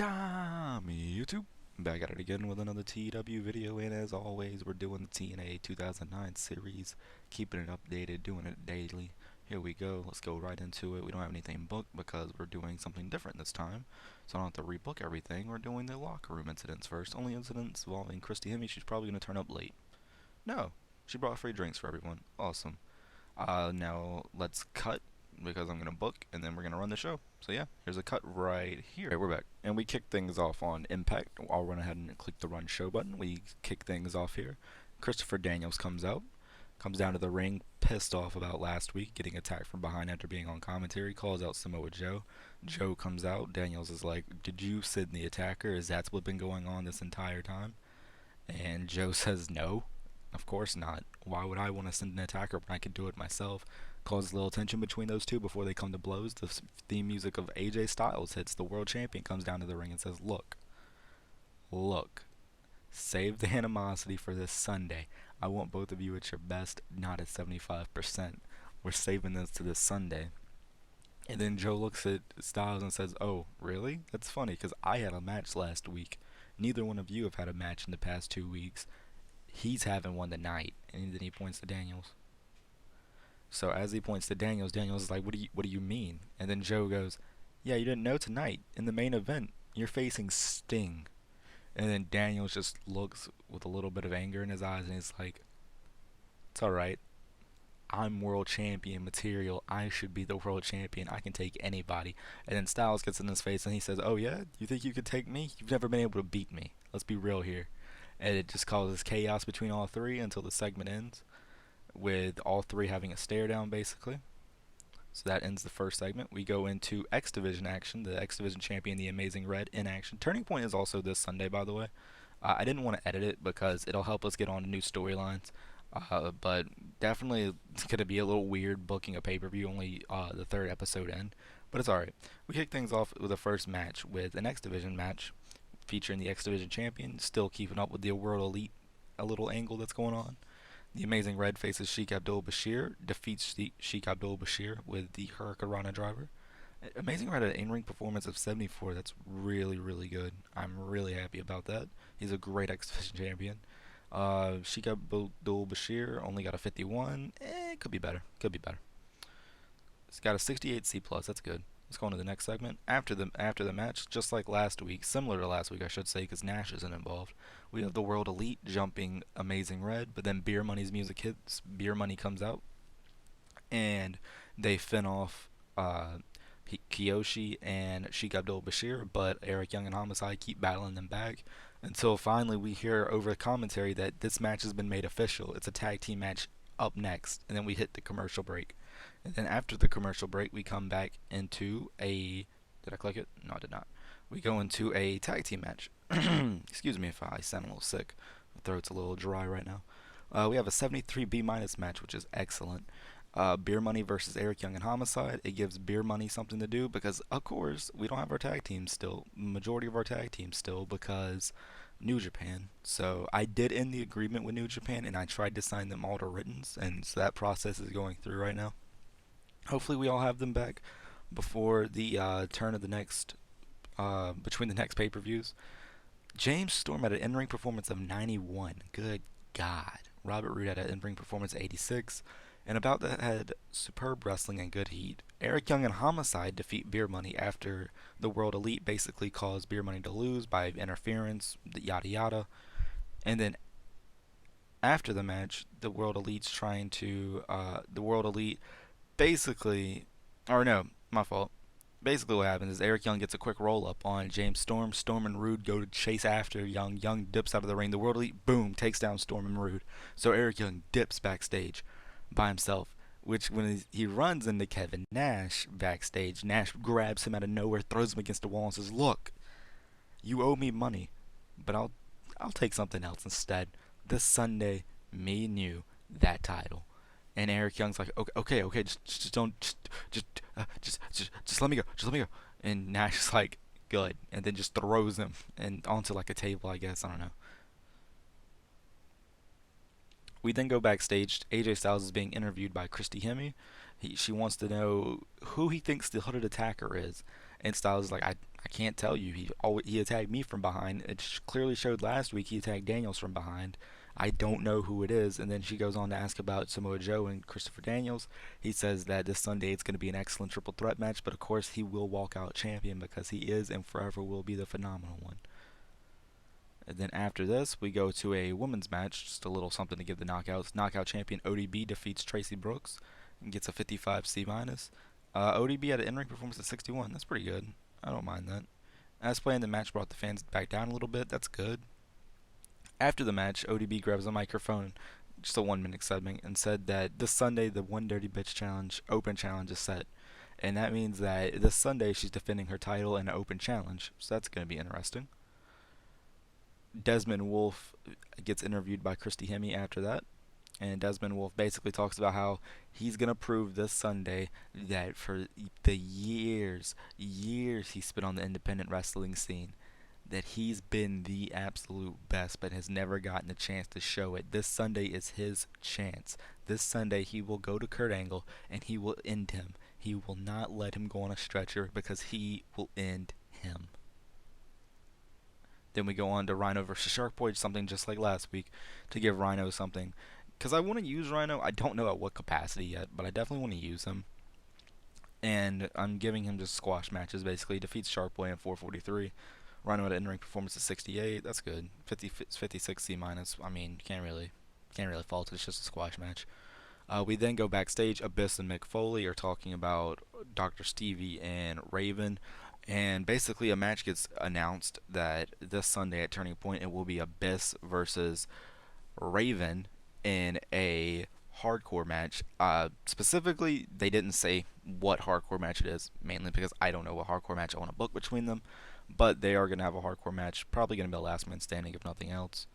Time, YouTube. Back at it again with another TEW video, and as always, we're doing the TNA 2009 series, keeping it updated, doing it daily. Here we go, let's go right into it. We don't have anything booked because we're doing something different this time, so I don't have to rebook everything. We're doing the locker room incidents first. Only incidents involving Christy Hemme. She's probably going to turn up late. No, she brought free drinks for everyone. Awesome. Now let's cut because I'm gonna book and then we're gonna run the show. So yeah, here's a cut right here. Okay, we're back and we kick things off on Impact. I'll run ahead and click the run show button. We kick things off here. Christopher Daniels comes out, comes down to the ring, pissed off about last week getting attacked from behind after being on commentary. Calls out Samoa Joe. Joe comes out. Daniels is like, "Did you send the attacker? Is that what's been going on this entire time?" And Joe says no. Of course not. Why would I want to send an attacker when I could do it myself? Causes a little tension between those two before they come to blows. The theme music of AJ Styles hits. The world champion comes down to the ring and says, look, save the animosity for this Sunday. I want both of you at your best, not at 75%. We're saving this to this Sunday." And then Joe looks at Styles and says, "Oh, really? That's funny because I had a match last week. Neither one of you have had a match in the past 2 weeks. He's having one tonight." And then he points to Daniels. So as he points to Daniels, Daniels is like, what do you mean?" And then Joe goes, "Yeah, you didn't know tonight in the main event you're facing Sting." And then Daniels just looks with a little bit of anger in his eyes and he's like, "It's alright. I'm world champion material. I should be the world champion. I can take anybody." And then Styles gets in his face and he says, "Oh yeah? You think you could take me? You've never been able to beat me. Let's be real here." And it just causes chaos between all three until the segment ends, with all three having a stare down basically. So that ends the first segment. We go into X Division action. The X Division champion, the Amazing Red, in action. Turning Point is also this Sunday, by the way. I didn't want to edit it because it'll help us get on to new storylines. But definitely it's going to be a little weird booking a pay-per-view only the third episode in. But it's alright. We kick things off with the first match with an X Division match featuring the X Division champion, still keeping up with the World Elite, a little angle that's going on. The Amazing Red faces Sheik Abdul-Bashir, defeats Sheik Abdul-Bashir with the Hurricanrana driver. Amazing Red had an in-ring performance of 74. That's really, really good. I'm really happy about that. He's a great X Division champion. Sheik Abdul-Bashir only got a 51. Could be better. Could be better. He's got a 68 C+. That's good. Let's go on to the next segment. After the match, just like last week, similar to last week I should say, because Nash isn't involved, we have the World Elite jumping Amazing Red, but then Beer Money's music hits, Beer Money comes out, and they fin off Kiyoshi and Sheik Abdul-Bashir, but Eric Young and Homicide keep battling them back, until finally we hear over commentary that this match has been made official. It's a tag team match up next, and then we hit the commercial break. And then after the commercial break, we come back into a... Did I click it? No, I did not. We go into a tag team match. Excuse me if I sound a little sick. My throat's a little dry right now. We have a 73 B- match, which is excellent. Beer Money versus Eric Young and Homicide. It gives Beer Money something to do because, of course, we don't have our tag teams still. Majority of our tag teams still because New Japan. So I did end the agreement with New Japan and I tried to sign them all to writtens, and so that process is going through right now. Hopefully we all have them back before the turn of the next, between the next pay-per-views. James Storm had an in-ring performance of 91. Good God. Robert Roode had an in-ring performance of 86. And About That had superb wrestling and good heat. Eric Young and Homicide defeat Beer Money after the World Elite basically caused Beer Money to lose by interference, yada yada. And then after the match, the World Elite's trying to, the World Elite basically, or no, my fault. Basically what happens is Eric Young gets a quick roll up on James Storm. Storm and Rude go to chase after Young. Young dips out of the ring. The World Elite, boom, takes down Storm and Rude. So Eric Young dips backstage by himself, which when he runs into Kevin Nash backstage, Nash grabs him out of nowhere, throws him against the wall and says, "Look, you owe me money, but I'll take something else instead. This Sunday, me and you, that title." And Eric Young's like, okay, just don't, just let me go, just let me go. And Nash is like, good, and then just throws him and onto like a table, I guess, I don't know. We then go backstage. AJ Styles is being interviewed by Christy Hemme. She wants to know who he thinks the hooded attacker is. And Styles is like, I can't tell you. He attacked me from behind. It clearly showed last week he attacked Daniels from behind. I don't know who it is. And then she goes on to ask about Samoa Joe and Christopher Daniels. He says that this Sunday it's going to be an excellent triple threat match, but of course he will walk out champion because he is and forever will be the phenomenal one. And then after this, we go to a women's match, just a little something to give the knockouts. Knockout champion ODB defeats Tracy Brooks and gets a 55 C minus. ODB had an in-ring performance at 61. That's pretty good. I don't mind that. As playing the match brought the fans back down a little bit. That's good. After the match, ODB grabs a microphone, just a 1 minute segment, and said that this Sunday the One Dirty Bitch Challenge Open Challenge is set. And that means that this Sunday she's defending her title in an open challenge. So that's going to be interesting. Desmond Wolfe gets interviewed by Christy Hemme after that. And Desmond Wolfe basically talks about how he's going to prove this Sunday that for the years he spent on the independent wrestling scene, that he's been the absolute best but has never gotten a chance to show it. This Sunday is his chance. This Sunday he will go to Kurt Angle and he will end him. He will not let him go on a stretcher because he will end him. Then we go on to Rhino versus Shark Boy, something just like last week, to give Rhino something. Because I want to use Rhino. I don't know at what capacity yet, but I definitely want to use him. And I'm giving him just squash matches, basically. He defeats Shark Boy in 443. Rhino had an in-ring performance of 68. That's good. 56 C minus. I mean, can't really fault it. It's just a squash match. We then go backstage. Abyss and Mick Foley are talking about Dr. Stevie and Raven. And basically, a match gets announced that this Sunday at Turning Point, it will be Abyss versus Raven in a hardcore match. Specifically, they didn't say what hardcore match it is, mainly because I don't know what hardcore match I want to book between them. But they are going to have a hardcore match, probably going to be a last man standing if nothing else.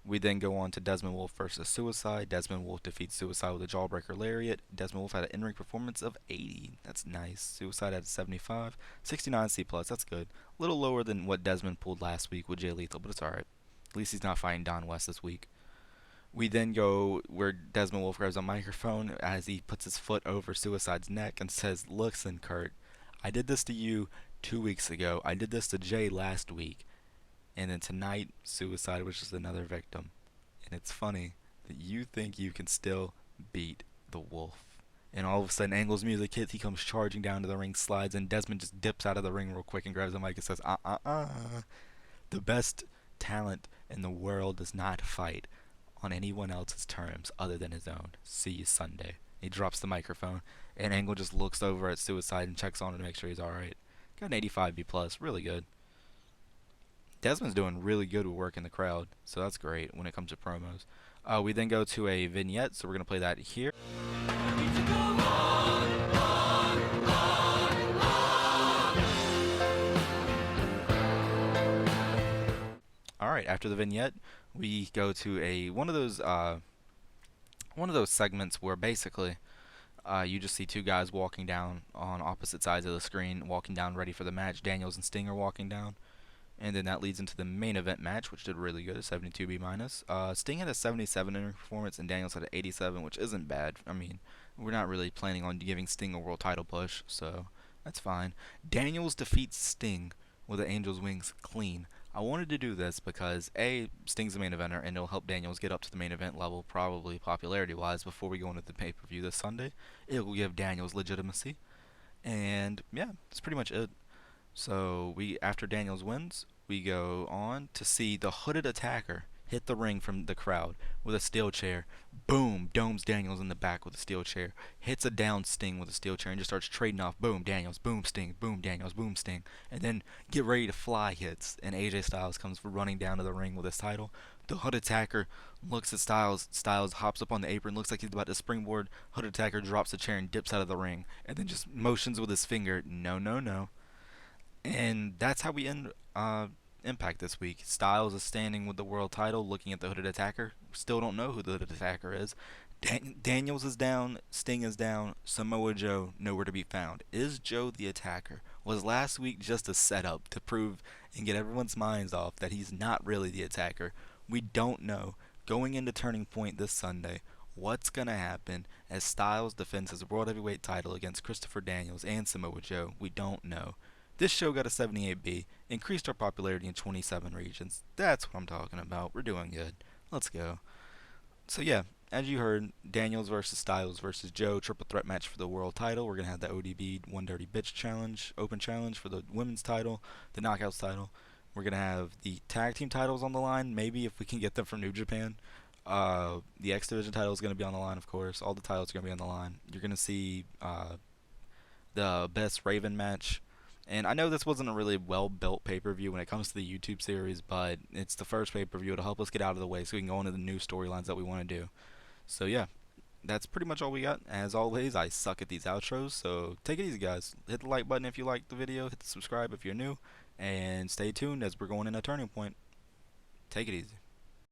We then go on to Desmond Wolfe versus Suicide. Desmond Wolfe defeats Suicide with a jawbreaker lariat. Desmond Wolfe had an in-ring performance of 80. That's nice. Suicide had 75. 69 C+. That's good. A little lower than what Desmond pulled last week with Jay Lethal, but it's alright. At least he's not fighting Don West this week. We then go where Desmond Wolfe grabs a microphone as he puts his foot over Suicide's neck and says, "Listen, Kurt, I did this to you 2 weeks ago. I did this to Jay last week. And then tonight, Suicide was just another victim." And it's funny that you think you can still beat the Wolf. And all of a sudden, Angle's music hits. He comes charging down to the ring, slides, and Desmond just dips out of the ring real quick and grabs the mic and says, The best talent in the world does not fight on anyone else's terms other than his own. See you Sunday." He drops the microphone, and Angle just looks over at Suicide and checks on him to make sure he's alright. Got an 85 B+, really good. Desmond's doing really good with working the crowd, so that's great when it comes to promos. We then go to a vignette, so we're going to play that here. Alright, after the vignette, we go to one of those segments where basically you just see two guys walking down on opposite sides of the screen, walking down ready for the match. Daniels and Sting are walking down. And then that leads into the main event match, which did really good, a 72 B minus. Sting had a 77 in performance, and Daniels had an 87, which isn't bad. I mean, we're not really planning on giving Sting a world title push, so that's fine. Daniels defeats Sting with the Angel's Wings clean. I wanted to do this because, A, Sting's the main eventer, and it'll help Daniels get up to the main event level, probably popularity-wise, before we go into the pay-per-view this Sunday. It will give Daniels legitimacy. And, yeah, that's pretty much it. So after Daniels wins, we go on to see the Hooded Attacker hit the ring from the crowd with a steel chair. Boom! Domes Daniels in the back with a steel chair. Hits a down Sting with a steel chair and just starts trading off. Boom, Daniels. Boom, Sting. Boom, Daniels. Boom, Sting. And then Get Ready to Fly hits, and AJ Styles comes running down to the ring with his title. The Hood Attacker looks at Styles. Styles hops up on the apron, looks like he's about to springboard. Hood Attacker drops the chair and dips out of the ring, and then just motions with his finger, "No, no, no." And that's how we end Impact this week. Styles is standing with the world title, looking at the Hooded Attacker. Still don't know who the Hooded Attacker is. Daniels is down. Sting is down. Samoa Joe nowhere to be found. Is Joe the Attacker? Was last week just a setup to prove and get everyone's minds off that he's not really the Attacker? We don't know. Going into Turning Point this Sunday, what's going to happen as Styles defends his World Heavyweight title against Christopher Daniels and Samoa Joe? We don't know. This show got a 78B, increased our popularity in 27 regions. That's what I'm talking about. We're doing good. Let's go. So yeah, as you heard, Daniels versus Styles versus Joe, triple threat match for the world title. We're gonna have the ODB One Dirty Bitch challenge, open challenge for the women's title, the knockouts title. We're gonna have the tag team titles on the line, maybe if we can get them from New Japan. The X Division title is gonna be on the line, of course. All the titles are gonna be on the line. You're gonna see the best Raven match. And I know this wasn't a really well built pay per view when it comes to the YouTube series, but it's the first pay per view. It'll help us get out of the way so we can go into the new storylines that we want to do. So yeah, that's pretty much all we got. As always, I suck at these outros, so take it easy, guys. Hit the like button if you liked the video, hit the subscribe if you're new, and stay tuned as we're going in a turning point. Take it easy.